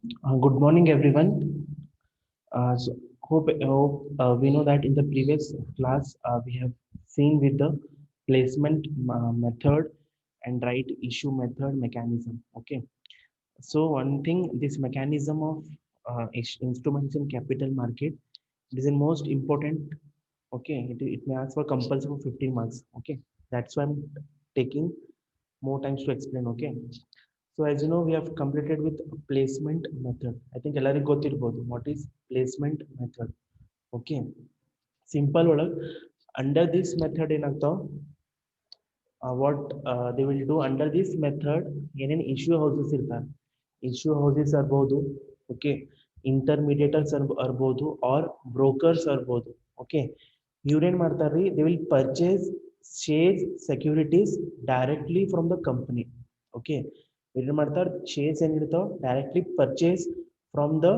Good morning, everyone. Hope we know that in the previous class we have seen with the placement method and right issue method mechanism. Okay, so one thing, this mechanism of instruments in capital market, it is the most important. Okay, it may ask for compulsory for 15 marks. Okay, that's why I'm taking more times to explain. Okay, so as you know, we have completed with placement method. I think ಎಲ್ಲರಿಗೂ ಗೊತ್ತಿರಬಹುದು what is placement method. Okay, simple ಒಳಗ್ under this method ಏನಾಗ್ತಾವ, what they will do under this method, ಏನೇನು issue houses ಇರ್ತಾರೆ, issue houses ಇರ್ಬೋದು, okay, intermediators ಇರ್ಬೋದು or brokers ಇರ್ಬೋದು. Okay, ಇವ್ರೇನ್ ಮಾಡ್ತಾರ್ರಿ, they will purchase shares securities directly from the company. Okay, ಇವ್ರೇನ್ ಮಾಡ್ತಾರೆ, shares ಏನಿರ್ತಾವ directly purchase from the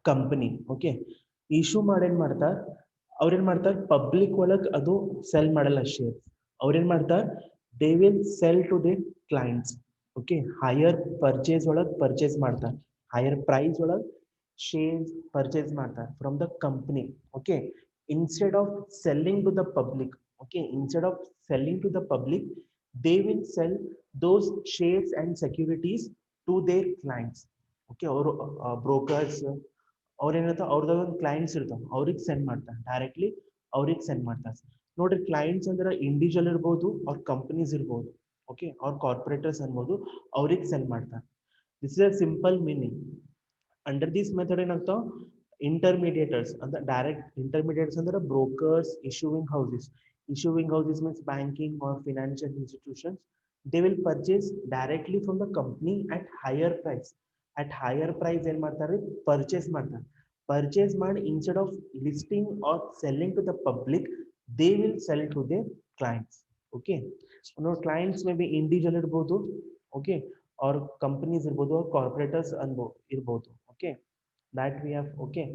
company. Okay, issue ಮಾಡೇನ್ ಮಾಡ್ತಾರ, ಅವ್ರೇನ್ ಮಾಡ್ತಾರ, ಪಬ್ಲಿಕ್ ಒಳಗ್ ಅದು ಸೆಲ್ ಮಾಡಲ್ಲ ಶೇರ್. ಅವ್ರೇನ್ ಮಾಡ್ತಾರ, they will sell to the clients. Okay, higher purchase ಒಳಗ್ ಪರ್ಚೇಸ್ ಮಾಡ್ತಾರ, ಹೈಯರ್ ಪ್ರೈಸ್ ಒಳಗ್ ಶೇರ್ಸ್ ಪರ್ಚೇಸ್ ಮಾಡ್ತಾರ from the company. Okay, instead of selling to the public. Okay, instead of selling to the public, they will sell those shares and securities to their clients. Okay, or brokers, ಅವ್ರೇನಂತ ಅವ್ರದ್ದು ಒಂದು clients ಇರ್ತಾವ, ಅವ್ರಿಗೆ send ಮಾಡ್ತಾರೆ directly, ಅವ್ರಿಗೆ send ಮಾಡ್ತಾರೆ. ನೋಡ್ರಿ, clients ಅಂದ್ರೆ individual ಇರ್ಬೋದು, ಅವ್ರ ಕಂಪನೀಸ್ ಇರ್ಬೋದು. ಓಕೆ, ಅವ್ರ ಕಾರ್ಪೊರೇಟರ್ಸ್ ಅನ್ಬೋದು, ಅವ್ರಿಗೆ ಸೆಂಡ್ ಮಾಡ್ತಾರೆ. This is a simple meaning. Under this method ಏನಾಗ್ತಾವ, ಇಂಟರ್ಮೀಡಿಯೇಟರ್ಸ್ ಅಂದ್ರೆ ಡೈರೆಕ್ಟ್ ಇಂಟರ್ಮೀಡಿಯೇಟ್ಸ್ ಅಂದ್ರೆ brokers, issuing houses means banking or financial institutions. They will purchase directly from the company at higher price. At higher price ಏನ್ ಮಾಡ್ತಾರೆ, purchase ಮಾಡ್ತಾರೆ. Purchase ಮಾಡಿ instead of listing or selling to the public, they will sell to their clients. Okay, no, clients may be individual ಇರ್ಬೋದು. Okay, or companies ಇರ್ಬೋದು, or corporators ಇರ್ಬೋದು. Okay, that we have. Okay,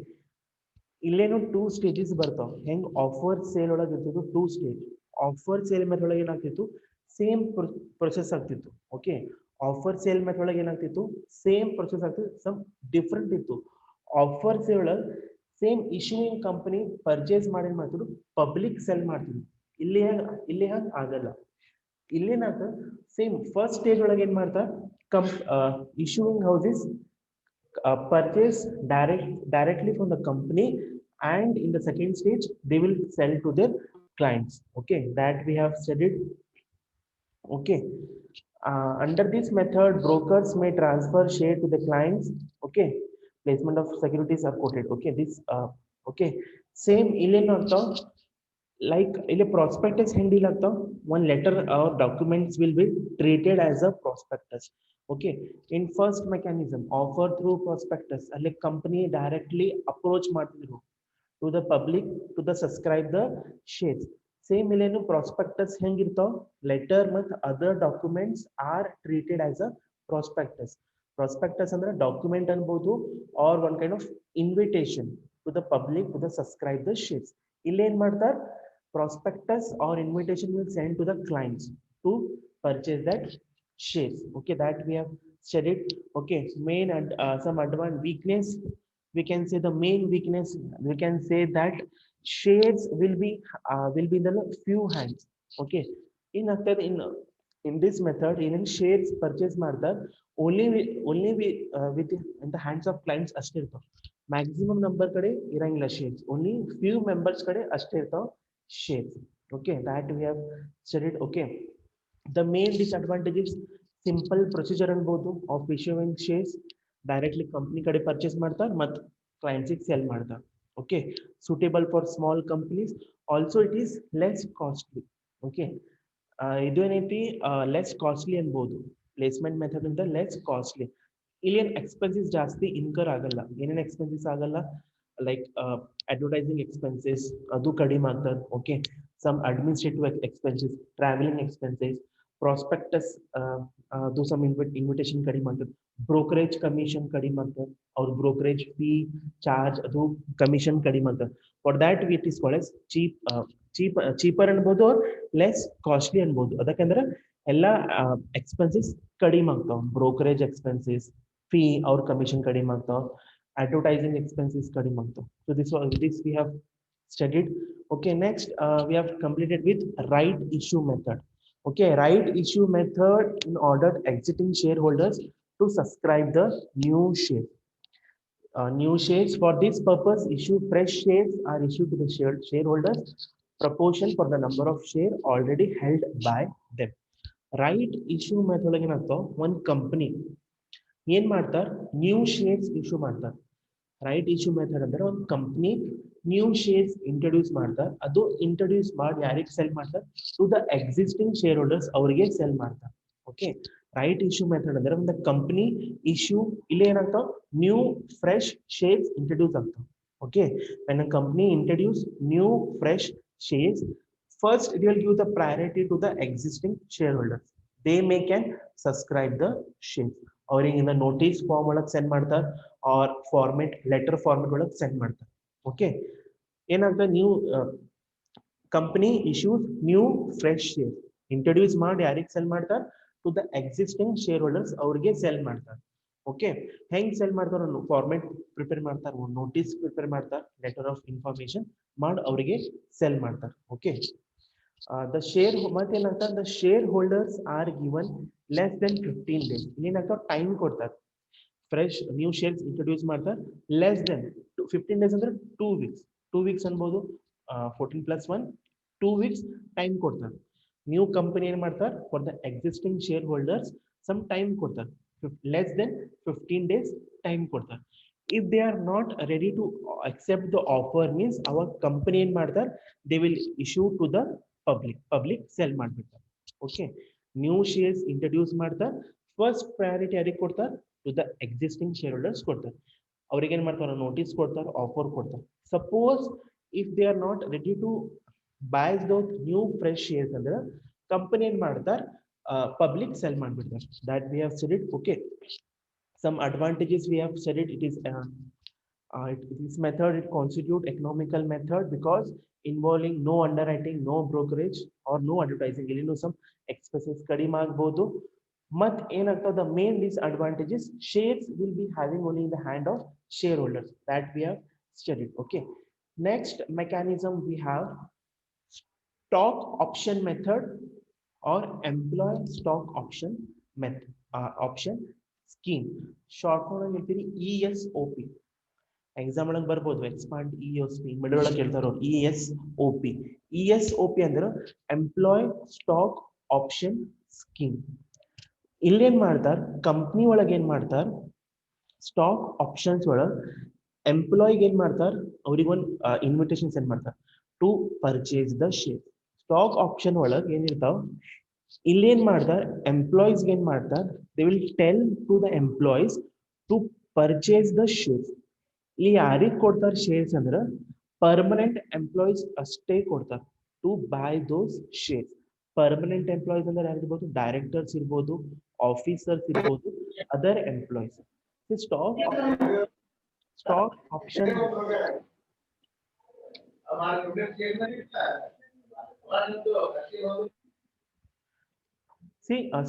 ಇಲ್ಲೇನು two stages ಬರ್ತಾವ. ಹೆಂಗ್ offer sale ಒಳಗೆ ಇರ್ತಿತ್ತು, two stage. Offer sale method ಒಳಗೆ ಏನಾಗ್ತಿತ್ತು, ಸೇಮ್ ಪ್ರೊಸೆಸ್ ಆಗ್ತಿತ್ತು. ಓಕೆ, ಆಫರ್ ಸೇಲ್ ಮೆಥಡ್ ಒಳಗೆ ಏನಾಗ್ತಿತ್ತು, ಸೇಮ್ ಪ್ರೊಸೆಸ್ ಆಗ್ತಿತ್ತು, ಸಮ್ ಡಿಫ್ರೆಂಟ್ ಇತ್ತು. ಆಫರ್ ಸೇಲ್ ಒಳಗೆ ಸೇಮ್ ಇಶ್ಯೂಯಿಂಗ್ ಕಂಪನಿ ಪರ್ಚೇಸ್ ಮಾಡಿ ಏನ್ ಮಾಡ್ತಿದ್ರು, ಪಬ್ಲಿಕ್ ಸೆಲ್ ಮಾಡ್ತಿದ್ರು. ಇಲ್ಲಿ ಹಂಗ ಆಗಲ್ಲ. ಇಲ್ಲೇನಾಗ ಸೇಮ್ ಫಸ್ಟ್ ಸ್ಟೇಜ್ ಒಳಗೆ ಏನ್ ಮಾಡ್ತಾರೆ, issuing houses purchase directly from the company, and in the second stage they will sell to their clients. Okay, that we have studied. Okay, under this method brokers may transfer share to the clients. Okay, placement of securities are quoted. Okay, this okay, same illen ಆಗ್ತಾವ. Like ಇಲ್ಲಿ prospectus ಹೆಂಗ್ deal ಆಗ್ತಾವ, one letter or documents will be treated as a prospectus. Okay, in first mechanism offer through prospectus, ಅಲ್ಲಿ company directly approach ಮಾಡ್ತಿದ್ರು to the public to the subscribe the shares. Same ಇಲ್ಲೇನು prospectus ಹೆಂಗಿರ್ತಾವ, letter ಮತ್ತು other documents are treated as a prospectus. Prospectus ಅಂದ್ರೆ document ಅನ್ಬೋದು, or one kind of invitation to the public to the subscribe the shares. ಇಲ್ಲಿ ಏನ್ ಮಾಡ್ತಾರ, prospectus or invitation will send to the clients to purchase that shares. Okay, that we have studied. Okay, main and some advanced weakness, we can say the main weakness, we can say that shares will be in the few hands. Okay, in this method even shares purchase ಮಾಡ್ತಾರೆ, with in the hands of clients ಅಷ್ಟೇ ಇರ್ತಾವ. Maximum number ಕಡೆ ಇರಂಗಿಲ್ಲ shares, only few members ಕಡೆ ಅಷ್ಟೇ ಇರ್ತಾವ shares. Okay, that we have studied. Okay, the main disadvantage is simple procedure ಅನ್ಬೋದು of issuing shares. Directly company ಕಡೆ purchase ಮಾಡ್ತಾರೆ ಮತ್ತು clients ಗೆ sell ಮಾಡ್ತಾರೆ. Okay, suitable for small companies. Also it is less costly. Okay, ಇದು ಏನೈತಿ, less costly ಅನ್ಬೋದು. Placement method ಇಂದ ಲೆಸ್ ಕಾಸ್ಟ್ಲಿ. ಇಲ್ಲಿ ಏನು ಎಕ್ಸ್ಪೆನ್ಸಸ್ ಜಾಸ್ತಿ ಇನ್ಕರ್ ಆಗಲ್ಲ. ಏನೇನು ಎಕ್ಸ್ಪೆನ್ಸಸ್ ಆಗಲ್ಲ, ಲೈಕ್ ಅಡ್ವರ್ಟೈಸಿಂಗ್ ಎಕ್ಸ್ಪೆನ್ಸಸ್ ಅದು ಕಡಿಮೆ ಆಗ್ತದೆ. Okay, some administrative expenses, travelling expenses, prospectus ಅದು ಸಮ್ ಇನ್ವಿಟೇಷನ್ ಕಡಿಮೆ ಆಗ್ತದೆ. ಬ್ರೋಕರೇಜ್ ಕಮಿಷನ್ ಕಡಿಮೆ ಆಗ್ತದೆ, ಅವ್ರ ಬ್ರೋಕರೇಜ್ ಫೀ ಚಾರ್ಜ್ ಅದು ಕಮಿಷನ್ ಕಡಿಮೆ ಆಗ್ತದೆ. For that it is called as cheaper ಅನ್ಬೋದು, ಲೆಸ್ ಕಾಸ್ಟ್ಲಿ ಅನ್ಬೋದು. ಅದಕ್ಕಂದ್ರೆ ಎಲ್ಲ ಎಕ್ಸ್ಪೆನ್ಸಸ್ ಕಡಿಮೆ ಆಗ್ತಾವ. Brokerage expenses, fee or commission ಕಡಿಮೆ ಆಗ್ತಾವ, advertising expenses ಕಡಿಮೆ ಆಗ್ತಾವ. So this we have studied. Okay, next we have completed with right issue method. Okay, right issue method in order exiting shareholders to subscribe the new share. New shares for this purpose, issue fresh shares are issued to the shareholders proportion for the number of share already held by them. Right issue method ಏನಾಗ್ತಾವ, ಒಂದು company ಏನ್ ಮಾಡ್ತಾರ, new shares issue ಮಾಡ್ತಾರ. Right issue method ಅಂದ್ರೆ ಒಂದು company new shares introduce ಮಾಡ್ತಾರೆ, ಅದು introduce ಮಾಡಿ ಯಾರಿಗೆ ಸೆಲ್ ಮಾಡ್ತಾರೆ, to the existing share holders ಅವರಿಗೆ ಸೆಲ್ ಮಾಡ್ತಾರೆ. ಓಕೆ, ರೈಟ್ ಇಶ್ಯೂ ಮೆಥಡ್ ಅಂದ್ರೆ ಒಂದು ಕಂಪ್ನಿ ಇಶ್ಯೂ, ಇಲ್ಲಿ ಏನಾಗ್ತಾವ, ನ್ಯೂ ಫ್ರೆಶ್ ಶೇರ್ಸ್ ಇಂಟ್ರೊಡ್ಯೂಸ್ ಆಗ್ತಾವ. Okay, when a company introduce new fresh shares, first it will give the priority to the existing shareholders. They may can subscribe the shares. ಅವ್ರಿಗೆ ಇನ್ನ notice form ಒಳಗೆ send ಮಾಡ್ತಾರೆ or format letter format ಒಳಗೆ send ಮಾಡ್ತಾರೆ. Okay, ಏನಾಗ್ತದೆ, new company issues new fresh share introduce ಮಾಡಿ ಯಾರಿಗೆ sell ಮಾಡ್ತಾರೆ, to the existing share holders ಅವ್ರಿಗೆ ಸೆಲ್ ಮಾಡ್ತಾರೆ. ಓಕೆ, ಹೆಂಗ್ ಸೆಲ್ ಮಾಡ್ತಾರ, ಫಾರ್ಮೆಟ್ ಪ್ರಿಪೇರ್ ಮಾಡ್ತಾರೆ, ನೋಟಿಸ್ ಪ್ರಿಪೇರ್ ಮಾಡ್ತಾರೆ, ಲೆಟರ್ ಆಫ್ ಇನ್ಫಾರ್ಮೇಶನ್ ಮಾಡಿ ಅವರಿಗೆ ಸೆಲ್ ಮಾಡ್ತಾರೆ. ಓಕೆ, the share ಮತ್ತೇನಂತ, the shareholders are given less than 15 days. ಇನ್ನೇನಾಗ್ತಾವ, ಟೈಮ್ ಕೊಡ್ತಾರೆ. ಫ್ರೆಶ್ ನ್ಯೂ ಶೇರ್ಸ್ ಇಂಟ್ರೊಡ್ಯೂಸ್ ಮಾಡ್ತಾರೆ, ಲೆಸ್ ದೆನ್ 15 ಡೇಸ್ ಅಂದ್ರೆ 2 ವೀಕ್ಸ್, 2 ವೀಕ್ಸ್ ಅನ್ಬೋದು, 14+1 2 ವೀಕ್ಸ್ ಟೈಮ್ ಕೊಡ್ತಾರೆ. ನ್ಯೂ ಕಂಪನಿ ಏನ್ ಮಾಡ್ತಾರೆ, for the existing share holders some time ಕೊಡ್ತಾರೆ, ಲೆಸ್ ದೆನ್ 15 ಡೇಸ್ ಟೈಮ್ ಕೊಡ್ತಾರೆ. if they are not ready to accept the offer, means our company ಏನ್ ಮಾಡ್ತಾರೆ, they will issue to the public sell ಮಾಡ್ಬಿಡ್ತಾರೆ. Okay, new shares introduce ಮಾಡ್ತಾರೆ, first priority ಯಾರಿಗೆ ಕೊಡ್ತಾರೆ, to the existing share holders ಕೊಡ್ತಾರೆ. ಅವ್ರಿಗೆ ಏನ್ ಮಾಡ್ತಾರೆ, ನೋಟಿಸ್ ಕೊಡ್ತಾರೆ, ಆಫರ್ ಕೊಡ್ತಾರೆ. Suppose if they are not ready to buy those new fresh shares ಅಂದ್ರೆ ಕಂಪನಿ ಏನ್ ಮಾಡ್ತಾರೆ, ಪಬ್ಲಿಕ್ ಸೆಲ್ ಮಾಡ್ಬಿಡ್ತಾರೆ. That we have studied. Okay, some advantages we have studied. It is this method, it constitute economical method because involving no underwriting, no brokerage or no advertising. Illinu some expenses kadime ಆಗಬಹುದು. ಮತ್ ಏನಾಗ್ತದೆ, the main disadvantages, shares will be having only in the hand of shareholders, that we have studied. Okay, next mechanism we have stock option method or employee stock option method, option scheme. Short form ಆಗಿ ಹೇಳ್ತೀರಿ ESOP. Exam ಒಳಗೆ ಬರ್ಬೋದು, expand ESOP middle ಒಳಗೆ ಕೇಳ್ತಾರ. ESOP, ESOP ಅಂದ್ರೆ employee stock option scheme. ಇಲ್ಲೇನ್ ಮಾಡ್ತಾರ, company ಒಳಗೆ ಏನ್ ಮಾಡ್ತಾರ, ಸ್ಟಾಕ್ ಆಪ್ಷನ್ಸ್ ಒಳಗೆ ಎಂಪ್ಲಾಯ್ಗೆ ಏನ್ ಮಾಡ್ತಾರ, ಅವ್ರಿಗೆ ಒಂದು ಇನ್ವಿಟೇಷನ್ ಸೆಂಡ್ ಮಾಡ್ತಾರ to purchase the share. Stock option ಒಳಗೆ ಏನಿರ್ತಾವ, ಇಲ್ಲೇನ್ ಮಾಡ್ತಾರ, ಎಂಪ್ಲಾಯೀಸ್ ಏನ್ ಮಾಡ್ತಾರ, they will tell to the employees to purchase the shares. ಇಲ್ಲಿ ಯಾರಿಗೆ ಕೊಡ್ತಾರೆ ಶೇರ್ಸ್ ಅಂದ್ರೆ ಪರ್ಮನೆಂಟ್ ಎಂಪ್ಲಾಯೀಸ್ ಅಷ್ಟೇ ಕೊಡ್ತಾರೆ, to buy those shares. Permanent employees ಅಂದ್ರೆ ಯಾರಿರ್ಬೋದು, ಡೈರೆಕ್ಟರ್ಸ್ ಇರ್ಬೋದು, ಆಫೀಸರ್ಸ್ ಇರ್ಬೋದು, other employees. Stock option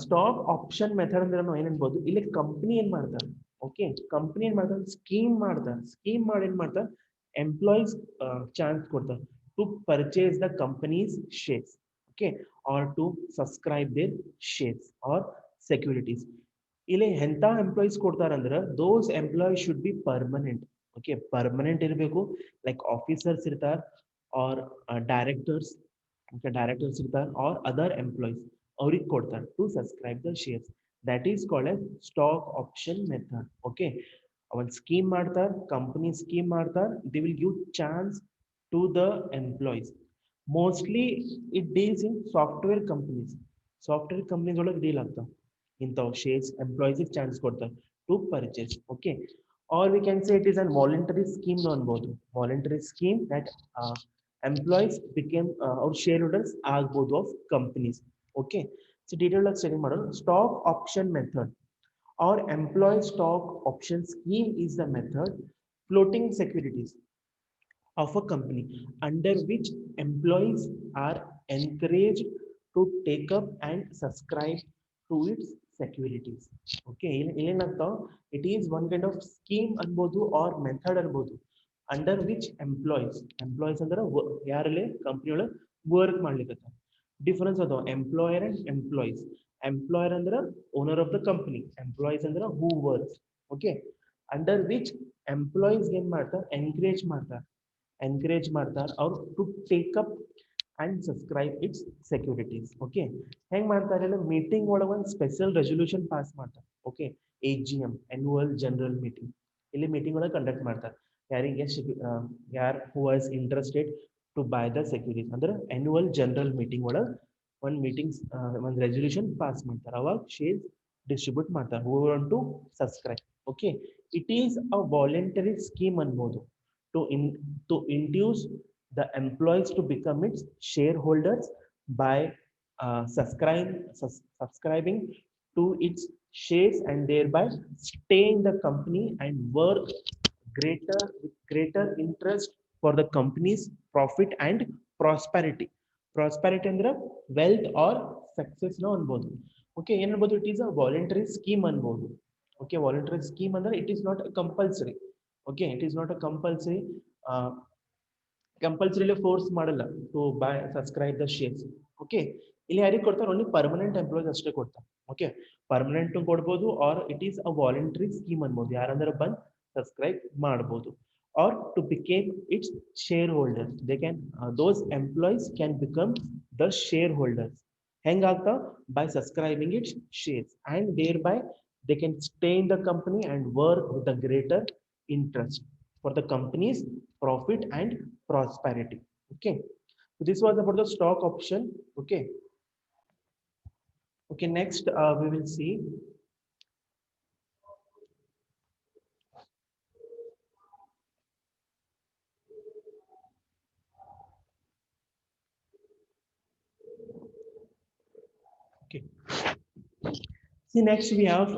stock option method ಅಂದ್ರೆ ನಾವು ಏನ್ ಅನ್ಬೋದು, ಇಲ್ಲಿ ಕಂಪ್ನಿ ಏನ್ ಮಾಡ್ತಾರೆ, ಓಕೆ, ಕಂಪ್ನಿ ಏನ್ ಮಾಡ್ತಾರೆ, ಸ್ಕೀಮ್ ಮಾಡ್ತಾರೆ. ಸ್ಕೀಮ್ ಮಾಡಿ ಏನ್ ಮಾಡ್ತಾರೆ, ಎಂಪ್ಲಾಯೀಸ್ ಚಾನ್ಸ್ ಕೊಡ್ತಾರೆ to purchase the company's shares, okay, or to subscribe their shares or securities. ಇಲ್ಲಿ ಎಂತ ಎಂಪ್ಲಾಯೀಸ್ ಕೊಡ್ತಾರೆ ಅಂದ್ರೆ those employees should be permanent. Okay, permanent ಇರಬೇಕು, ಲೈಕ್ ಆಫೀಸರ್ಸ್ ಇರ್ತಾರೆ ಆರ್ ಡೈರೆಕ್ಟರ್ಸ್, ಓಕೆ, ಡೈರೆಕ್ಟರ್ಸ್ ಇರ್ತಾರೆ ಆರ್ ಅದರ್ ಎಂಪ್ಲಾಯೀಸ್, ಅವ್ರಿಗೆ ಕೊಡ್ತಾರೆ to subscribe the shares. That is called as stock option method. Okay, ಒಂದು ಸ್ಕೀಮ್ ಮಾಡ್ತಾರೆ, ಕಂಪನಿ ಸ್ಕೀಮ್ ಮಾಡ್ತಾರೆ, they will give chance to the employees. Mostly it deals in software companies. Software companies ಒಳಗೆ deal ಆಗ್ತಾವ ಇಂಥವು shares, employees chance ಕೊಡ್ತಾರೆ to purchase. Okay, or we can say it is an voluntary scheme ಅನ್ಬೋದು. Voluntary scheme that employees became ಅವ್ರ share holders ಆಗ್ಬೋದು of companies. Okay, so detail ಆಗಿ study ಮಾಡೋಣ. Stock option method or employee stock option scheme is the method floating securities of a company under which employees are encouraged to take up and subscribe to its securities. Okay, ಇಲ್ಲೇನಾಗ್ತಾವ, it is one kind of scheme ಅನ್ಬೋದು or method ಅನ್ಬೋದು under which employees ಅಂದ್ರೆ ಯಾರಲ್ಲಿ company ಒಳಗೆ work ಮಾಡ್ಲಿಕ್ಕೆ difference ಅದಾವ employer and employees. Employer ಅಂದ್ರೆ owner of the company, employees ಅಂದ್ರೆ who works. Okay, under which employees ಏನ್ ಮಾಡ್ತಾರೆ, ಎನ್ಕರೇಜ್ ಮಾಡ್ತಾರೆ ಅವ್ರು to take up and subscribe its securities. Okay, ಹೆಂಗ್ ಮಾಡ್ತಾರೆ ಅಂದ್ರೆ ಮೀಟಿಂಗ್ ಒಳಗೆ ಒಂದು ಸ್ಪೆಷಲ್ ರೆಸೊಲ್ಯೂಷನ್ ಪಾಸ್ ಮಾಡ್ತಾರೆ. Okay, AGM annual general meeting, ಇಲ್ಲಿ ಮೀಟಿಂಗ್ ಒಳಗೆ ಕಂಡಕ್ಟ್ ಮಾಡ್ತಾರೆ. ಯಾರಿಗೆ ಯಾರು who was interested to buy the securities ಅಂದ್ರೆ ಆನ್ಯುವಲ್ ಜನರಲ್ ಮೀಟಿಂಗ್ ಒಳಗೆ ಒಂದು ಮೀಟಿಂಗ್ಸ್ ಒಂದು ರೆಸೊಲ್ಯೂಷನ್ ಪಾಸ್ ಮಾಡ್ತಾರೆ. ಅವಾಗ ಶೇರ್ಸ್ ಡಿಸ್ಟ್ರಿಬ್ಯೂಟ್ ಮಾಡ್ತಾರೆ who want to subscribe. Okay, it is a voluntary scheme ಅನ್ಬೋದು to induce the employees to become its shareholders by subscribing to its shares and thereby stay in the company and work with greater interest for the company's profit and prosperity. Prosperity ಅಂದ್ರೆ wealth or success ನ ಅನ್ಬೋದು. Okay, ಏನ್ ಅನ್ಬೋದು, it is a voluntary scheme ಅನ್ಬೋದು. Okay, voluntary scheme ಅಂದ್ರೆ it is not compulsory. Okay, it is not a compulsorily force ಮಾಡಲ್ಲ to buy subscribe the shares. Okay, ಇಲ್ಲಿ ಯಾರಿಗೆ ಕೊಡ್ತಾರೆ, ಓನ್ಲಿ ಪರ್ಮನೆಂಟ್ ಎಂಪ್ಲಾಯ್ಸ್ ಅಷ್ಟೇ ಕೊಡ್ತಾರೆ. ಓಕೆ, ಪರ್ಮನೆಂಟ್ ಕೊಡ್ಬೋದು or it is a voluntary scheme ಅನ್ಬೋದು, ಯಾರಂದ್ರೆ ಬಂದು ಸಬ್ಸ್ಕ್ರೈಬ್ ಮಾಡ್ಬೋದು. Or to become its share holders, they can those employees can become the share holders. ಹೆಂಗಾಗ್ತಾವ, by subscribing its shares and thereby they can stay in the company and work with a greater interest for the company's profit and prosperity. Okay, so this was about the stock option. Okay, okay, next we will see okay, see next we have,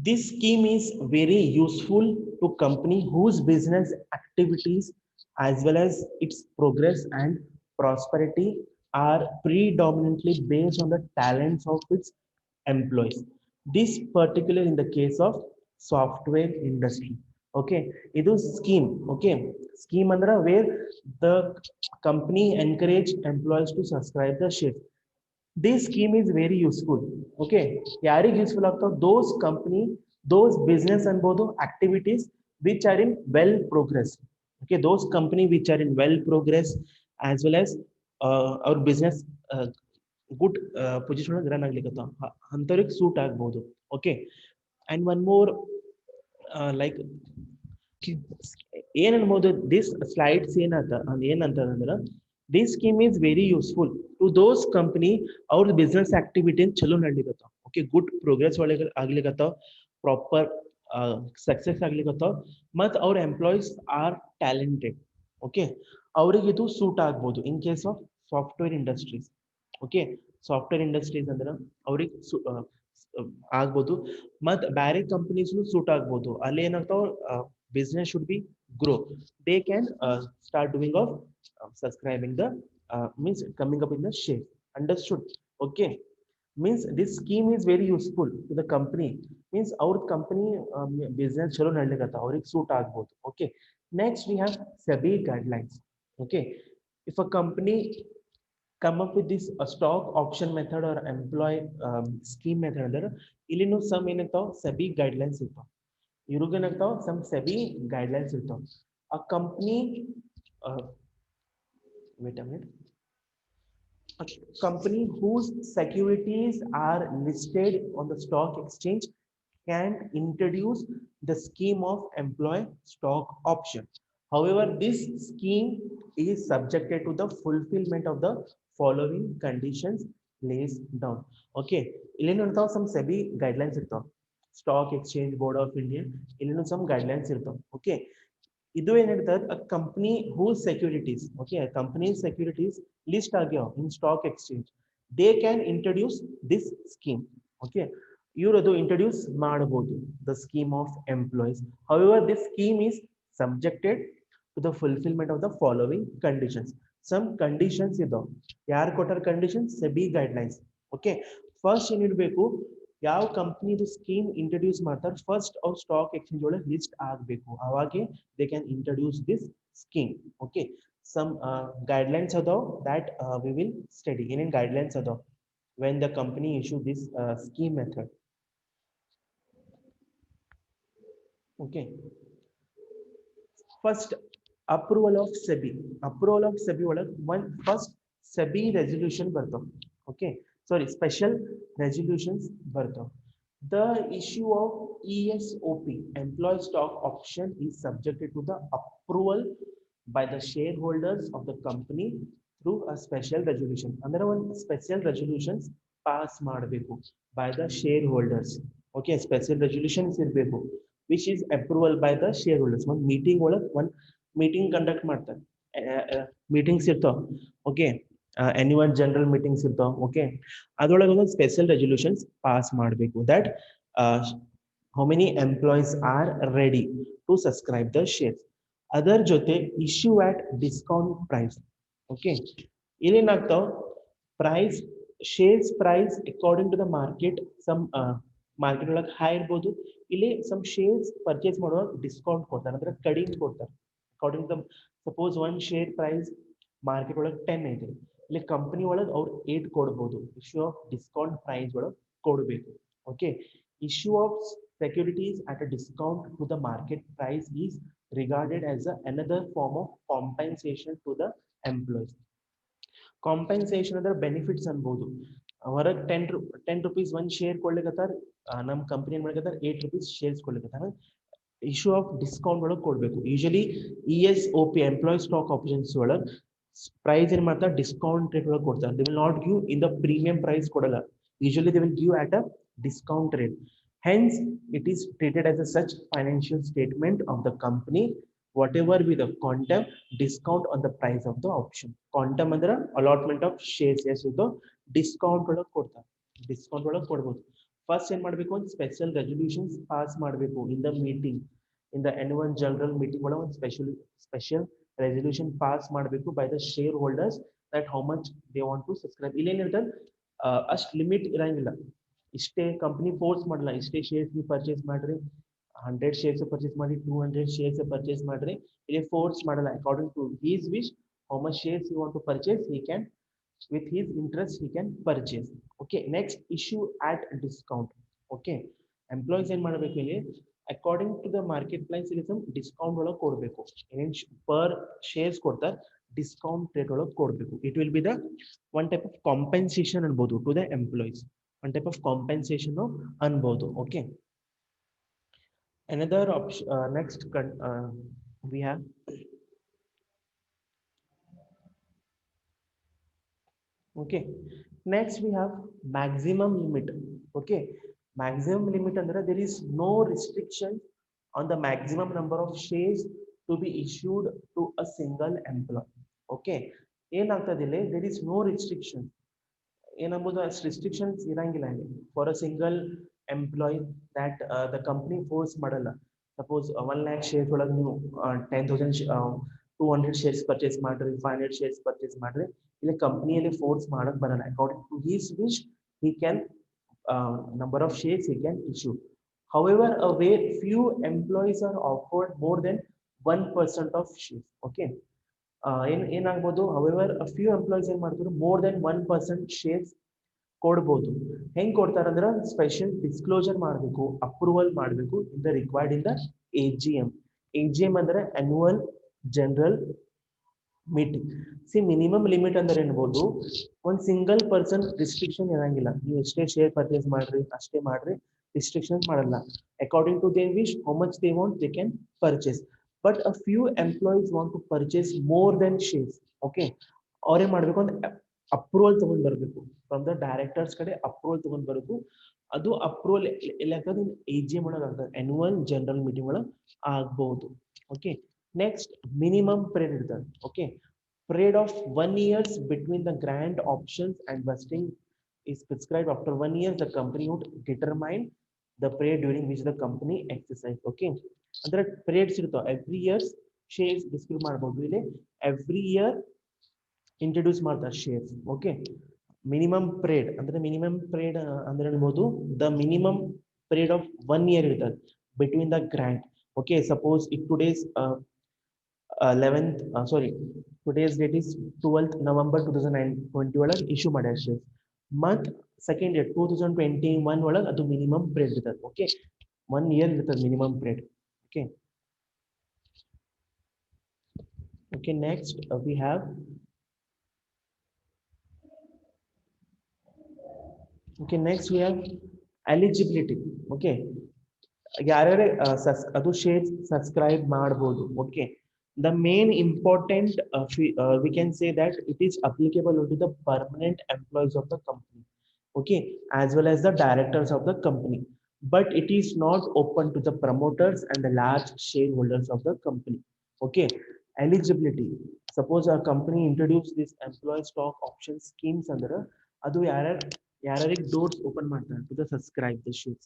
this scheme is very useful to company whose business activities as well as its progress and prosperity are predominantly based on the talents of its employees. This particular in the case of software industry. Okay, ಇದು scheme. Okay, scheme ಅಂದ್ರೆ where the company encourage employees to subscribe the share. This scheme is very useful. Okay, ಯಾರಿಗೆ useful ಆಗ್ತಾವ, those company, those business ಅನ್ಬೋದು activities which are in well progress. Okay, those company which are in well progress as well as our business good position ಒಳಗೆ run ಆಗ್ಲಿಕ್ಕತ್ತಾವ, ಅಂಥವ್ರಿಗೆ suit ಆಗ್ಬೋದು. Okay, and one more like ಏನ್ ಅನ್ಬೋದು, this slides ಏನಂತಂದ್ರೆ this scheme is very useful to those company ಅವ್ರ business activity ಚಲೋ ನಡ್ಲಿಕತ್ತಾವ. ಓಕೆ, ಗುಡ್ ಪ್ರೋಗ್ರೆಸ್ ಒಳಗೆ ಆಗ್ಲಿಕತ್ತಾವ, ಪ್ರಾಪರ್ ಸಕ್ಸೆಸ್ ಆಗ್ಲಿಕತ್ತಾವ, ಮತ್ತು ಅವ್ರ ಎಂಪ್ಲಾಯೀಸ್ ಆರ್ ಟ್ಯಾಲೆಂಟೆಡ್. ಓಕೆ, ಅವ್ರಿಗೆ ಇದು ಸೂಟ್ ಆಗ್ಬೋದು in case of software industries. Okay, software industries ಅಂದ್ರೆ ಅವ್ರಿಗೆ ಆಗ್ಬೋದು, ಮತ್ತು ಬೇರೆ ಕಂಪನೀಸ್ನು ಸೂಟ್ ಆಗ್ಬೋದು. ಅಲ್ಲಿ ಏನಾಗ್ತಾವ, business should be grow, they can start doing of subscribing the means coming up in the share. Understood? Okay, means this scheme is very useful to the company, means our company business chalo nadlikata ಅವ್ರಿಗೆ suit ಆಗ್ಬೋದು. Okay, next we have SEBI guidelines. Okay, if a company come up with this stock option method or employee scheme method ಅಂದ್ರೆ ಇಲ್ಲಿನೂ some ಏನಾಗ್ತಾವ, SEBI guidelines ಇರ್ತಾವ. ಇವ್ರಿಗೇನಾಗ್ತಾವ, some SEBI guidelines ಇರ್ತಾವ. a company wait a minute, a company whose securities are listed on the stock exchange can introduce the scheme of employee stock option. However, this scheme is subjected to the fulfillment of the following conditions lays down. Okay, ಇಲ್ಲಿ ನೋಡ್ತಾವ some SEBI guidelines ಇರ್ತಾವ, stock exchange board of India, ಇಲ್ಲಿ some guidelines ಇರ್ತಾವ. Okay, ಇದು ಏನ್ ಹೇಳ್ತಾರೆ, a company whose securities, okay, a company's securities list ಆಗ್ಯಾವ in stock exchange, they can introduce this scheme. Okay, ಇವರು ಅದು ಇಂಟ್ರೊಡ್ಯೂಸ್ ಮಾಡಬಹುದು the scheme of employees. However, this scheme is subjected to the fulfillment of the following conditions. Some conditions ಇದಾವ. ಯಾರು ಕೊಟ್ಟಾರ condition, SEBI guidelines. Okay, first ಏನಿರಬೇಕು, ಯಾವ company ಇದು scheme introduce ಮಾಡ್ತಾರೆ ಫಸ್ಟ್ ಅವ್ರು ಸ್ಟಾಕ್ ಎಕ್ಸ್ಚೇಂಜ್ ಒಳಗೆ ಲಿಸ್ಟ್ ಆಗಬೇಕು, ಅವಾಗೆ they can introduce this scheme. Okay, some guidelines ಅದಾವ that we will study. ಏನೇನು guidelines ಅದಾವ when the company issue this scheme method. Okay, first approval of SEBI. Approval of SEBI ಒಳಗೆ one first SEBI resolution ಬರ್ತಾವ. Okay, sorry, special resolutions ಬರ್ತಾವ. The issue of ESOP, employee stock option, is subjected to the approval by the shareholders of the company through a special resolution. Under one special resolutions pass ಮಾಡಬೇಕು by the shareholders. Okay, special resolutions ಇರಬೇಕು which is approval by the shareholders. One meeting ಒಳಗೆ one meeting conduct ಮಾಡ್ತಾರೆ, meetings ಇರ್ತಾವ. Okay, annual general meetings ಇರ್ತಾವ. Okay, ಅದರೊಳಗೆ ಒಂದು special resolutions pass ಮಾಡಬೇಕು that how many employees are ready to subscribe the shares. ಅದರ ಜೊತೆ issue at discount price. Okay, ಇಲ್ಲೇನಾಗ್ತಾವ price shares price according to the market, some market ಒಳಗೆ high ಇರ್ಬೋದು, ಇಲ್ಲಿ ಸಮ್ ಶೇರ್ಸ್ ಪರ್ಚೇಸ್ ಮಾಡುವಾಗ discount ಕೊಡ್ತಾರೆ, ಅಂದ್ರೆ ಕಡಿಮೆ ಕೊಡ್ತಾರೆ according to suppose one share price market ಒಳಗೆ 10 ಐತೆ, ಇಲ್ಲಿ ಕಂಪನಿ ಒಳಗೆ ಅವ್ರು 8 ಕೊಡ್ಬೋದು. ಇಶ್ಯೂ ಆಫ್ ಡಿಸ್ಕೌಂಟ್ ಪ್ರೈಸ್ ಒಳಗೆ ಕೊಡಬೇಕು. Okay, issue of securities at a discount to the market price is regarded as another form of compensation to the employees. Compensation ಅಂದ್ರೆ benefits ಅನ್ಬೋದು. ಹೊರಗೆ 10 rupees ಒಂದು ಶೇರ್ ಕೊಡ್ಲಿಕ್ಕತ್ತಾರ, ನಮ್ಮ ಕಂಪನಿ ಏನ್ ಮಾಡ್ಲಿಕ್ಕತ್ತಾರ 8 rupees ಶೇರ್ಸ್ ಕೊಡ್ಲಿಕ್ಕತ್ತಾರ. ಇಶ್ಯೂ ಆಫ್ ಡಿಸ್ಕೌಂಟ್ ಒಳಗೆ ಕೊಡಬೇಕು. Usually ESOP employee stock options ಒಳಗೆ ಪ್ರೈಸ್ ಏನ್ ಮಾಡ್ತಾರೆ ಡಿಸ್ಕೌಂಟ್ ರೇಟ್ ಒಳಗೆ ಕೊಡ್ತಾರೆ. They will not give in the premium price ಕೊಡಲ್ಲ. Usually they will give at a discount rate. Hence, it is treated as a such financial statement of the company, whatever be the quantum discount on the price of the option. Quantum ಅಂದ್ರೆ allotment of shares ಎಷ್ಟು discount ಒಳಗೆ ಕೊಡ್ತಾರೆ, discount ಒಳಗೆ ಕೊಡ್ಬೋದು. First ಏನ್ ಮಾಡಬೇಕು, ಒಂದು special resolutions pass ಮಾಡಬೇಕು in the meeting, in the annual general meeting ಒಳಗೆ ಒಂದು ಸ್ಪೆಷಲ್ ರೆಸಲ್ಯೂಷನ್ ಪಾಸ್ ಮಾಡಬೇಕು by the share holders that how much they want to subscribe. ಇಲ್ಲೇನಿರ್ತದೆ ಅಷ್ಟು ಲಿಮಿಟ್ ಇರಂಗಿಲ್ಲ, ಇಷ್ಟೇ ಕಂಪ್ನಿ ಫೋರ್ಸ್ ಮಾಡಲ್ಲ, ಇಷ್ಟೇ ಶೇರ್ಸ್ ನೀವು ಪರ್ಚೇಸ್ ಮಾಡ್ರಿ, 100 ಶೇರ್ಸ್ ಪರ್ಚೇಸ್ ಮಾಡಿ, 200 ಶೇರ್ಸ್ ಪರ್ಚೇಸ್ ಮಾಡ್ರಿ, ಇಲ್ಲಿ ಫೋರ್ಸ್ ಮಾಡಲ್ಲ. According to his wish how much shares you want to purchase he can, with his interest he can purchase. Okay, next issue at discount. Okay, employees ಏನ್ ಮಾಡಬೇಕು ಇಲ್ಲಿ according to the market price ಇಲ್ಲಿ some discount ಒಳಗೆ ಕೊಡಬೇಕು. ಏನೇನು per shares ಕೊಡ್ತಾರೆ discount rate ಒಳಗೆ ಕೊಡಬೇಕು. It will be the one type of compensation ಅನ್ಬೋದು to the employees, one type of compensation ಅನ್ಬೋದು. Okay, another option, next we have okay, next we have maximum limit. Okay, maximum limit ಅಂದ್ರೆ there is no restriction on the maximum number of shares to be issued to a single employee. Okay, ಏನಾಗ್ತದೆ ಇಲ್ಲಿ there is no restriction, ಏನಂಬುದು restrictions ಇರಂಗಿಲ್ಲ ಇಲ್ಲಿ for a single employee that the company force ಮಾಡಲ್ಲ. Suppose 1 lakh ಶೇರ್ಸ್ ಒಳಗೆ ನೀವು 10,000 200 shares purchase ಮಾಡ್ರಿ, 500 ಶೇರ್ಸ್ ಪರ್ಚೇಸ್ ಮಾಡ್ರಿ, ಇಲ್ಲಿ ಕಂಪ್ನಿಯಲ್ಲಿ ಫೋರ್ಸ್ ಮಾಡಕ್ ಬರಲ್ಲ. According to his wish he can number of shares he can issue. However, where few employees are offered more than 1% of shares. Okay, ಏನಾಗ್ಬೋದು however a few employees ಏನ್ ಮಾಡ್ತಾರೆ more than 1% shares ಕೊಡ್ಬೋದು. ಹೆಂಗ್ ಕೊಡ್ತಾರೆ ಅಂದ್ರೆ special disclosure ಮಾಡಬೇಕು, approval ಮಾಡಬೇಕು in the required in the AGM. AGM ಅಂದ್ರೆ annual general meeting. C minimum limit ಅಂದ್ರೆ ಏನ್ಬೋದು, ಒಂದು ಸಿಂಗಲ್ ಪರ್ಸನ್ ರಿಸ್ಟ್ರಿಕ್ಷನ್ ಇರಂಗಿಲ್ಲ, ನೀವು ಎಷ್ಟೇ ಶೇರ್ ಪರ್ಚೇಸ್ ಮಾಡ್ರಿ ಅಷ್ಟೇ ಮಾಡ್ರಿ, ರಿಸ್ಟ್ರಿಕ್ಷನ್ ಮಾಡಲ್ಲ. According to their wish how much they want they can purchase. But a few employees want to purchase more than shares. Okay, ಅವ್ರೇನ್ ಮಾಡ್ಬೇಕು ಅಂದ್ರೆ ಅಪ್ರೂವಲ್ ತಗೊಂಡ್ ಬರ್ಬೇಕು ಫ್ರಮ್ ದ ಡೈರೆಕ್ಟರ್ಸ್ ಕಡೆ, ಅಪ್ರೂವಲ್ ತಗೊಂಡ್ ಬರಬೇಕು. ಅದು ಅಪ್ರೂವಲ್ ಎಲ್ಲಾಗ್ತದೆ AGM ಒಳಗೆ ಆಗ್ತದೆ, annual ಜನರಲ್ ಮೀಟಿಂಗ್ ಒಳಗೆ ಆಗ್ಬಹುದು. ಓಕೆ, next minimum period ಇರ್ತದೆ. Okay, period of 1 years between the grant options and vesting is prescribed. After 1 year the company would determine the period during which the company exercise. Okay, ಅಂದ್ರೆ periods ಇರ್ತಾವ, every year shares describe ಮಾಡಬಹುದು. ಇಲ್ಲಿ every year introduce ಮಾಡ್ತಾರೆ shares. Okay, minimum period ಅಂದ್ರೆ minimum period ಅಂದ್ರೆ ಅನ್ಬೋದು the minimum period of 1 year ಇರ್ತದೆ between the grant. Okay, suppose if today's 11th sorry today's date is 12th November 2020 ಒಳಗೆ issue ಮಾಡ್ಯಾರ share. Month second year 2021 ಒಳಗೆ ಅದು minimum period ಇರ್ತದೆ. Okay, 1 year ಇರ್ತದೆ minimum period. Okay okay next we have okay next we have eligibility. okay ಯಾರ್ಯಾರು ಅದು share subscribe ಮಾಡಬಹುದು. Okay, the main important we can say that it is applicable to the permanent employees of the company, okay, as well as the directors of the company, but it is not open to the promoters and the large shareholders of the company. Okay, eligibility, suppose a company introduce this employee stock option schemes under adu ಯಾರ್ಯಾರಿಗೆ doors open ಮಾಡ್ತಾರೆ to the subscribe the shares.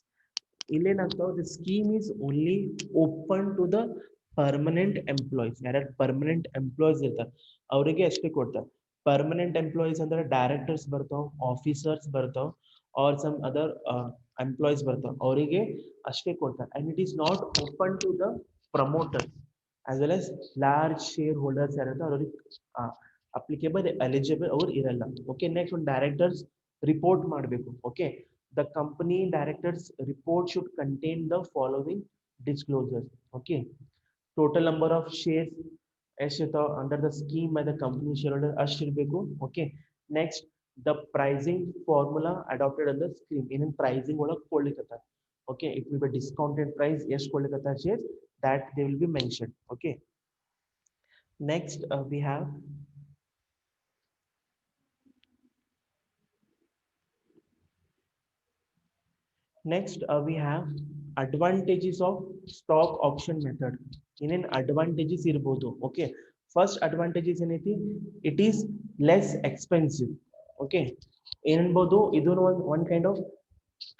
ಇಲ್ಲೇನಾಗ್ತಾವ the scheme is only open to the permanent employees. ಯಾರ್ಯಾರು permanent employees ಇರ್ತಾರೆ ಅವರಿಗೆ ಅಷ್ಟೇ ಕೊಡ್ತಾರೆ. Permanent employees ಅಂದ್ರೆ directors ಬರ್ತಾವ, ಆಫೀಸರ್ಸ್ ಬರ್ತಾವ, ಆರ್ ಸಮ್ ಅದರ್ ಎಂಪ್ಲಾಯೀಸ್ ಬರ್ತಾವ, ಅವರಿಗೆ ಅಷ್ಟೇ ಕೊಡ್ತಾರೆ. And it is not open to the promoters as well as large share holders ಯಾರಿರ್ತಾರೆ ಅವ್ರಿಗೆ ಅಪ್ಲಿಕೇಬಲ್ ಎಲಿಜಿಬಲ್ ಅವ್ರು ಇರಲ್ಲ. ಓಕೆ, ನೆಕ್ಸ್ಟ್ ಒಂದು ಡೈರೆಕ್ಟರ್ಸ್ ರಿಪೋರ್ಟ್ ಮಾಡಬೇಕು. Okay, the company directors report should contain the following disclosures. Okay, total number of shares ಎಷ್ಟಿರ್ತಾವ under the scheme by the company shareholder ಅಷ್ಟಿರ್ಬೇಕು. Okay, next the pricing formula adopted on the scheme. ಏನೇನು pricing ಒಳಗೆ ಕೊಡ್ಲಿಕ್ಕತ್ತಾರ. Okay, it will be discounted price ಎಷ್ಟು ಕೊಡ್ಲಿಕ್ಕತ್ತಾರ shares that they will be mentioned. Okay, next we have we have advantages of stock option method. ಏನೇನ್ advantages ಇರ್ಬೋದು. Okay, first advantages ಏನೈತಿ, it is less expensive. Okay, ಏನ್ಬೋದು ಇದು one kind of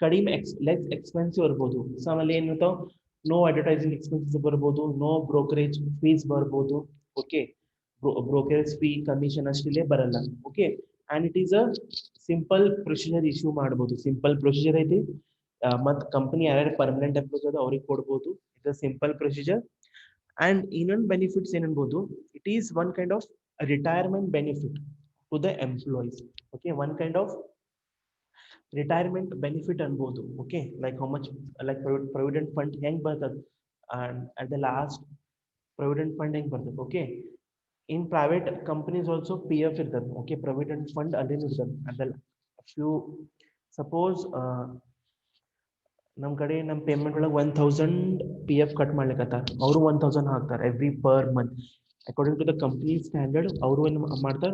ಕಡಿಮೆ less expensive ಇರ್ಬೋದು. So ಆಮೇಲೆ ಏನಿರ್ತಾವ, no advertising expenses ಬರ್ಬೋದು, ನೋ ಬ್ರೋಕರೇಜ್ ಫೀಸ್ ಬರ್ಬೋದು. ಓಕೆ, ಬ್ರೋಕರೇಜ್ ಫೀ ಕಮಿಷನ್ ಅಷ್ಟಿಲ್ಲೇ ಬರಲ್ಲ. Okay, and it is a simple procedure issue ಮಾಡ್ಬೋದು. ಸಿಂಪಲ್ ಪ್ರೊಸೀಜರ್ ಐತಿ, ಮತ್ತು ಕಂಪನಿ ಯಾರ್ಯಾರು ಪರ್ಮನೆಂಟ್ ಎಂಪ್ಲಾಯ್ಸ್ ಅದ ಅವ್ರಿಗೆ ಕೊಡ್ಬೋದು. It's a simple procedure. And ಇನ್ನೊಂದು ಬೆನಿಫಿಟ್ಸ್ ಏನನ್ಬೋದು, it is one kind of retirement benefit to the employees. Okay, one kind of retirement benefit ಅನ್ಬೋದು. Okay, like how much like provident fund ಹೆಂಗ್ ಬರ್ತದೆ at the last provident fund ಹೆಂಗ್ ಬರ್ತದೆ. Okay, in private companies also P F ಇರ್ತದೆ. Okay, provident fund ಅಲ್ಲೇನು ಇರ್ತದೆ ಅದೆಲ್ಲ few suppose ನಮ್ಮ ಕಡೆ ನಮ್ಮ ಪೇಮೆಂಟ್ ಒಳಗೆ 1000 ಪಿ ಎಫ್ ಕಟ್ ಮಾಡ್ಲಿಕ್ಕತ್ತಾರ, ಅವರು 1000 ಹಾಕ್ತಾರೆ every per month according to the company standard. ಅವರು ಏನು ಮಾಡ್ತಾರೆ,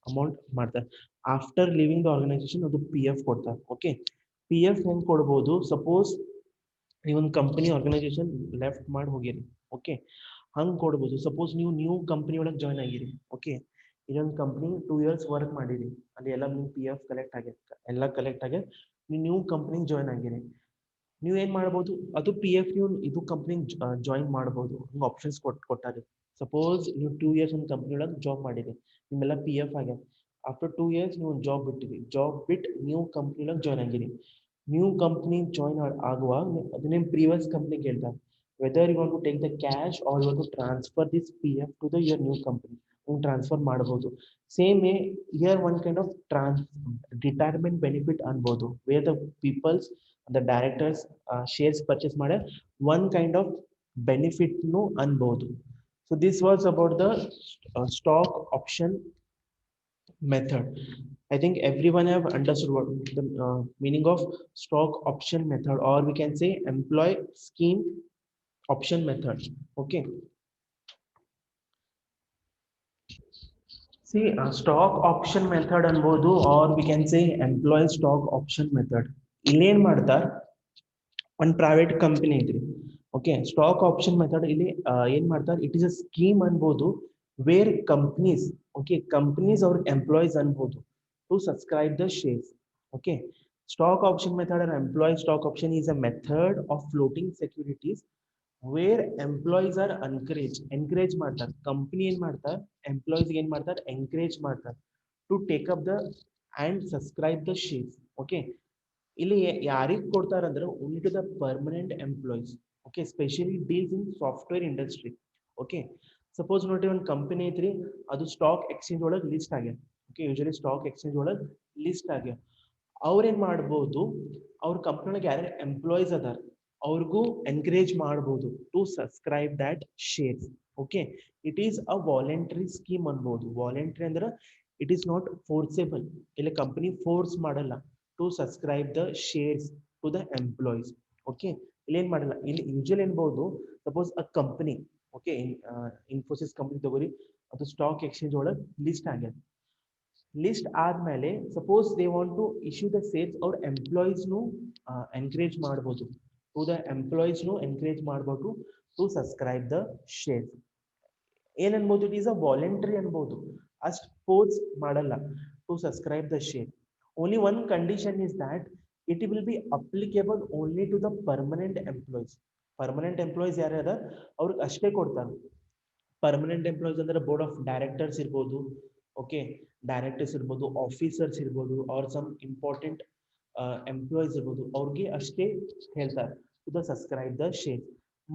ಅಮೌಂಟ್ ಮಾಡ್ತಾರೆ. ಆಫ್ಟರ್ ಲಿವಿಂಗ್ ದ ಆರ್ಗನೈಸೇಷನ್ ಅದು ಪಿ ಎಫ್ ಕೊಡ್ತಾರೆ. ಓಕೆ, ಪಿ ಎಫ್ ಹೆಂಗೆ ಕೊಡ್ಬೋದು, ಸಪೋಸ್ ನೀವೊಂದು ಕಂಪನಿ ಆರ್ಗನೈಸೇಷನ್ ಲೆಫ್ಟ್ ಮಾಡಿ ಹೋಗಿರಿ. ಓಕೆ, ಹಂಗೆ ಕೊಡ್ಬೋದು. ಸಪೋಸ್ ನೀವು ನ್ಯೂ ಕಂಪನಿ ಒಳಗೆ ಜಾಯ್ನ್ ಆಗಿರಿ. ಓಕೆ, ಇದೊಂದು ಕಂಪ್ನಿ 2 years ವರ್ಕ್ ಮಾಡಿರಿ, ಅಲ್ಲಿ ಎಲ್ಲ ನಿಮ್ಮ ಪಿ ಎಫ್ ಕಲೆಕ್ಟ್ ಆಗ್ಯದ, ಎಲ್ಲ ಕಲೆಕ್ಟ್ ಆಗ್ಯದ, ನೀವು ನ್ಯೂ ಕಂಪ್ನಿಗೆ ಜಾಯ್ನ್ ಆಗಿರಿ. ನೀವು ಏನು ಮಾಡ್ಬೋದು, ಅದು ಪಿ ಎಫ್ ನೀವು ಇದು ಕಂಪ್ನಿಗೆ ಜಾಯಿನ್ ಮಾಡ್ಬೋದು. ಹಿಂಗೆ ಆಪ್ಷನ್ಸ್ ಕೊಟ್ಟಾರೆ. ಸಪೋಸ್ ನೀವು 2 years ಒಂದು ಕಂಪ್ನಿ ಒಳಗೆ ಜಾಬ್ ಮಾಡಿರಿ, ನಿಮ್ಮೆಲ್ಲ ಪಿ ಎಫ್ ಆಗ್ಯದ. ಆಫ್ಟರ್ 2 years ನೀವು ಒಂದು ಜಾಬ್ ಬಿಟ್ಟಿರಿ, ಜಾಬ್ ಬಿಟ್ಟು ನ್ಯೂ ಕಂಪ್ನಿ ಒಳಗೆ ಜಾಯ್ನ್ ಆಗಿರಿ. ನ್ಯೂ ಕಂಪ್ನಿ ಜಾಯ್ನ್ ಆಗುವಾಗ ಅದು ನಿಮ್ಮ ಪ್ರೀವಿಯಸ್ ಕಂಪ್ನಿಗೆ ಹೇಳ್ತಾರೆ whether you want to take the cash or you want to transfer this P F to the your new company. ನೀವು ಟ್ರಾನ್ಸ್ಫರ್ ಮಾಡ್ಬೋದು. Same here one kind of retirement benefit ಅನ್ಬೋದು, where the peoples the directors shares purchase ಮಾಡ್ಯಾರ, one kind of ಬೆನಿಫಿಟ್ನು ಅನ್ಬೋದು. So this was about the stock option method. I think everyone have understood what the meaning of stock option method, or we can say employee scheme option method. Okay, see stock option method ಅನ್ಬೋದು, or we can say employee stock option method. ಇಲ್ಲೇನ್ ಮಾಡ್ತಾರ, ಒಂದು private company ಐತ್ರಿ. Okay, stock option method ಇಲ್ಲಿ ಏನ್ ಮಾಡ್ತಾರೆ, it is a scheme ಅನ್ಬೋದು, where companies, okay, companies ಅವ್ರ ಎಂಪ್ಲಾಯೀಸ್ ಅನ್ಬೋದು to subscribe the shares. Okay, stock option method and employee stock option is a method of floating securities where employees are encourage ಮಾಡ್ತಾರೆ. Company ಏನ್ ಮಾಡ್ತಾರೆ, employees ಏನ್ ಮಾಡ್ತಾರೆ, encourage ಮಾಡ್ತಾರೆ to take up the and subscribe the shares. Okay, ಇಲ್ಲಿ ಯಾರಿಗೆ ಕೊಡ್ತಾರಂದ್ರೆ only to the permanent employees. Okay, especially deals in software industry. Okay, suppose ನೋಡಿ ಒಂದು ಕಂಪನಿ ಐತ್ರಿ, ಅದು ಸ್ಟಾಕ್ ಎಕ್ಸ್ಚೇಂಜ್ ಒಳಗೆ ಲಿಸ್ಟ್ ಆಗ್ಯದ. ಓಕೆ, ಯೂಶಲಿ ಸ್ಟಾಕ್ ಎಕ್ಸ್ಚೇಂಜ್ ಒಳಗೆ ಲಿಸ್ಟ್ ಆಗ್ಯದ. ಅವ್ರೇನ್ ಮಾಡ್ಬೋದು, ಅವ್ರ ಕಂಪ್ನಿ ಒಳಗೆ ಯಾರ್ಯಾರು ಎಂಪ್ಲಾಯೀಸ್ ಅದಾರ ಅವ್ರಿಗೂ ಎನ್ಕರೇಜ್ ಮಾಡ್ಬೋದು to subscribe that shares. Okay, it is a voluntary scheme ಅನ್ಬೋದು. ವಾಲಂಟರಿ ಅಂದ್ರೆ ಇಟ್ ಈಸ್ ನಾಟ್ ಫೋರ್ಸೇಬಲ್. ಇಲ್ಲಿ ಕಂಪನಿ ಫೋರ್ಸ್ ಮಾಡಲ್ಲ to subscribe the shares to the employees. Okay, ಇಲ್ಲಿ ಏನ್ ಮಾಡಲ್ಲ. ಇಲ್ಲಿ ಯೂಶಲ್ ಏನ್ಬಹುದು, suppose a company, okay, Infosys company ತಗೋರಿ, ಅದು ಸ್ಟಾಕ್ ಎಕ್ಸ್ಚೇಂಜ್ ಒಳಗೆ ಲಿಸ್ಟ್ ಆಗ್ಯದ. ಲಿಸ್ಟ್ ಆದ್ಮೇಲೆ suppose they want to issue the sales, ಅವ್ರ ಎಂಪ್ಲಾಯೀಸ್ನು ಎನ್ಕರೇಜ್ ಮಾಡ್ಬೋದು, ಟು ದ ಎಂಪ್ಲಾಯೀಸ್ನು ಎನ್ಕರೇಜ್ ಮಾಡ್ಬೋದು ಟು ಸಬ್ಸ್ಕ್ರೈಬ್ ದ ಶೇರ್ಸ್. ಏನ್ ಅನ್ಬೋದು, ಇಟ್ ಈಸ್ ಅ ವಾಲಂಟರಿ ಅನ್ಬೋದು, ಅಷ್ಟು ಫೋರ್ಸ್ ಮಾಡಲ್ಲ to subscribe the share. Only one condition is that it will be applicable only to the permanent employees. Permanent employees ಯಾರ್ಯಾರ ಅವ್ರಿಗೆ ಅಷ್ಟೇ ಕೊಡ್ತಾರೆ. ಪರ್ಮನೆಂಟ್ ಎಂಪ್ಲಾಯೀಸ್ ಅಂದ್ರೆ ಬೋರ್ಡ್ ಆಫ್ ಡೈರೆಕ್ಟರ್ಸ್ ಇರ್ಬೋದು, ಓಕೆ, ಡೈರೆಕ್ಟರ್ಸ್ ಇರ್ಬೋದು, ಆಫೀಸರ್ಸ್ ಇರ್ಬೋದು, ಆರ್ ಸಮ್ ಇಂಪಾರ್ಟೆಂಟ್ ಎಂಪ್ಲಾಯೀಸ್ ಇರ್ಬೋದು, ಅವ್ರಿಗೆ ಅಷ್ಟೇ ಹೇಳ್ತಾರೆ to the subscribe the share.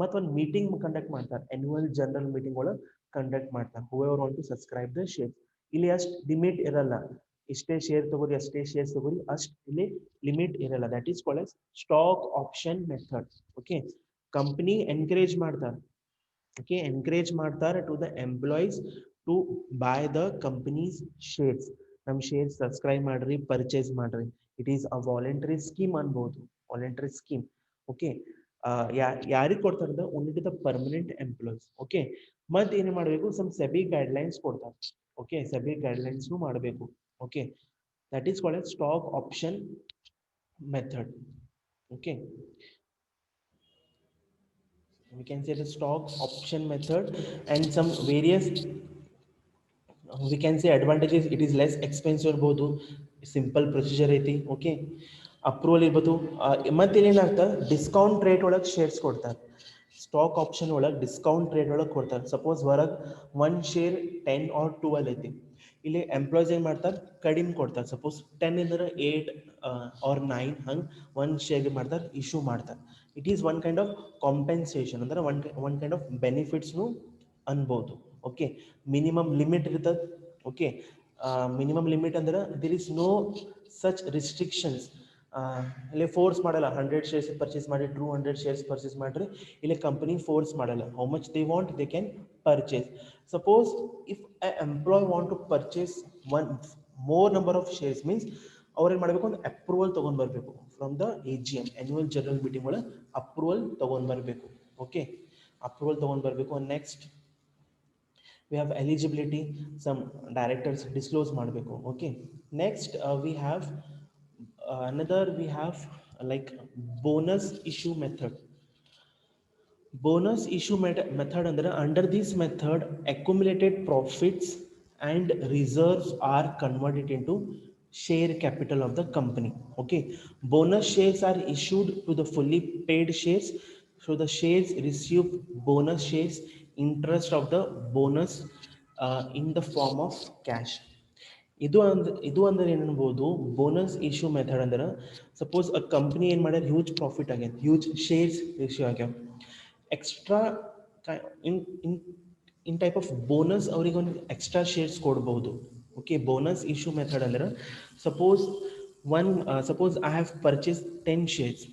ಮತ್ತು ಒಂದು ಮೀಟಿಂಗ್ ಕಂಡಕ್ಟ್ ಮಾಡ್ತಾರೆ, ಆನ್ಯುವಲ್ ಜನರಲ್ ಮೀಟಿಂಗ್ ಒಳಗೆ ಕಂಡಕ್ಟ್ ಮಾಡ್ತಾರೆ, whoever want to subscribe the share. ಇಲ್ಲಿ ಅಷ್ಟು ಲಿಮಿಟ್ ಇರಲ್ಲ, ಇಷ್ಟೇ ಶೇರ್ ತಗೋರಿ, ಅಷ್ಟೇ ಶೇರ್ಸ್ ತಗೋರಿ, ಅಷ್ಟು ಇಲ್ಲಿ ಲಿಮಿಟ್ ಇರಲ್ಲ. That is called as stock option method. Okay, company encourage ಮಾಡ್ತಾರೆ, ಓಕೆ, ಎನ್ಕರೇಜ್ ಮಾಡ್ತಾರೆ to the employees to buy the company's shares. ನಮ್ಮ ಶೇರ್ಸ್ ಸಬ್ಸ್ಕ್ರೈಬ್ ಮಾಡ್ರಿ, ಪರ್ಚೇಸ್ ಮಾಡ್ರಿ. It is a voluntary scheme ಅನ್ಬೋದು, ವಾಲಂಟರಿ ಸ್ಕೀಮ್. ಓಕೆ, ಯಾರಿಗೆ ಕೊಡ್ತಾರೆ, only to the permanent employees. Okay, ಮತ್ತೆ ಏನು ಮಾಡಬೇಕು, ಸಮ್ ಸೆಬಿ ಗೈಡ್ಲೈನ್ಸ್ ಕೊಡ್ತಾರೆ. ಓಕೆ, ಸೆಬಿ ಗೈಡ್ಲೈನ್ಸ್ನು ಮಾಡಬೇಕು. Okay, that is called stock option method. Okay, we can say the stock option method, and some various we can say advantages. It is less expensive ಇರ್ಬೋದು, simple procedure ಐತಿ. Okay, approval ಇರ್ಬೋದು. ಮತ್ತೆ ಏನಾಗ್ತದೆ, discount rate ಒಳಗೆ shares ಕೊಡ್ತಾರೆ. Stock option ಒಳಗೆ discount rate ಒಳಗೆ ಕೊಡ್ತಾರೆ. ಸಪೋಸ್ ಹೊರಗೆ ಒನ್ ಶೇರ್ 10 or 12 ಐತಿ, ಇಲ್ಲಿ ಎಂಪ್ಲಾಯ್ಸ್ ಏನು ಮಾಡ್ತಾರೆ, ಕಡಿಮೆ ಕೊಡ್ತಾರೆ. ಸಪೋಸ್ 10 ಇದ್ರೆ 8 or 9 ಹಂಗೆ ಒಂದು ಶೇರ್ ಮಾಡ್ತಾರೆ, ಇಶ್ಯೂ ಮಾಡ್ತಾರೆ. It is one kind of compensation, ಅಂದ್ರೆ ಒನ್ ಕೈಂಡ್ ಆಫ್ ಬೆನಿಫಿಟ್ಸ್ನು ಅನ್ಬೋದು. ಓಕೆ, ಮಿನಿಮಮ್ ಲಿಮಿಟ್ ಇರ್ತದೆ. ಓಕೆ, ಮಿನಿಮಮ್ ಲಿಮಿಟ್ ಅಂದ್ರೆ there is no such restrictions. ಇಲ್ಲಿ ಫೋರ್ಸ್ ಮಾಡಲ್ಲ 100 ಶೇರ್ಸ್ ಪರ್ಚೇಸ್ ಮಾಡಿ, 200 ಶೇರ್ಸ್ ಪರ್ಚೇಸ್ ಮಾಡಿರಿ. ಇಲ್ಲಿ ಕಂಪನಿ ಫೋರ್ಸ್ ಮಾಡಲ್ಲ. How much they want they can purchase. Suppose if a employee want to purchase one more number of shares, means ಅವ್ರೇನು ಮಾಡಬೇಕು, ಒಂದು approval ತೊಗೊಂಡು ಬರಬೇಕು from the AGM, annual general meeting ಒಳಗೆ approval ತೊಗೊಂಡು ಬರಬೇಕು. ಓಕೆ, ಅಪ್ರೂವಲ್ ತೊಗೊಂಡು ಬರಬೇಕು. Next we have eligibility, some directors disclose ಮಾಡಬೇಕು. Okay, next we have another, we have like bonus issue method. Bonus issue method ಅಂದ್ರೆ under this method accumulated profits and reserves are converted into share capital of the company. Okay, bonus shares are issued to the fully paid shares. So the shares receive bonus shares, interest of the bonus in the form of cash. ಇದು ಅಂದ್ರೆ ಏನು ಅನ್ಬೋದು, bonus issue method ಅಂದ್ರೆ suppose ಅ company ಏನು ಮಾಡ್ಯಾರ, huge profit ಆಗ್ಯಾದ, huge shares issue ಆಗ್ಯಾವ, extra in in in type of bonus ಅವ್ರಿಗೆ ಒಂದು ಎಕ್ಸ್ಟ್ರಾ ಶೇರ್ಸ್ ಕೊಡ್ಬೋದು. ಓಕೆ, ಬೋನಸ್ ಇಶ್ಯೂ ಮೆಥಡ್ ಅಂದ್ರೆ suppose suppose I have purchase 10 shares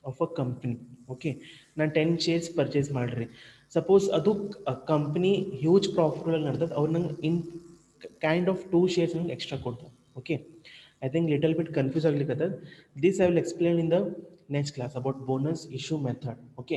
of a company. Okay, ನಾನು 10 ಶೇರ್ಸ್ ಪರ್ಚೇಸ್ ಮಾಡ್ರಿ. ಸಪೋಸ್ ಅದು company huge profit ಒಳಗೆ ನಡ್ದದ, ಅವ್ರು ನಂಗೆ ಇನ್ kind of 2 shares ನಂಗೆ ಎಕ್ಸ್ಟ್ರಾ ಕೊಡ್ತಾರೆ. Okay, I think little bit confuse ಆಗ್ಲಿಕ್ಕೆ. This I will explain in the next class about bonus issue method. Okay,